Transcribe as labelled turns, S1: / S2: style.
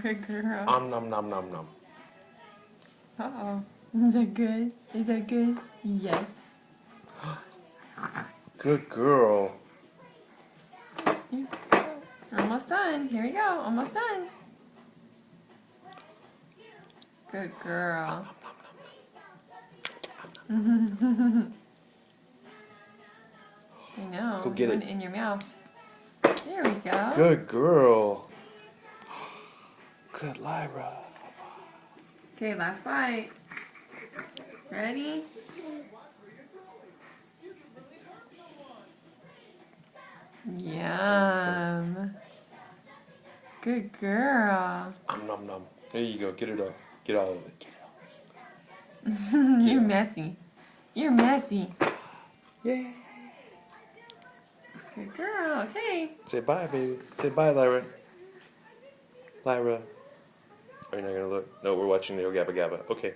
S1: Good girl.
S2: Nom nom nom nom.
S1: Uh-oh. Is that good? Is that good? Yes.
S2: Good girl.
S1: Almost done. Here we go. Almost done. Good girl. I know.
S2: Go get
S1: You want
S2: it.
S1: it in your mouth. There we go.
S2: Good girl. Good Lyra.
S1: Okay, last bite. Ready? Yum. Good girl.
S2: Nom nom. There you go. Get it up. Get all of it. Get it
S1: You're
S2: out.
S1: messy. You're messy.
S2: Yay.
S1: Good girl. Okay.
S2: Say bye, baby. Say bye, Lyra. Lyra. Are you not gonna look? No, we're watching the Gabba Gabba. Okay.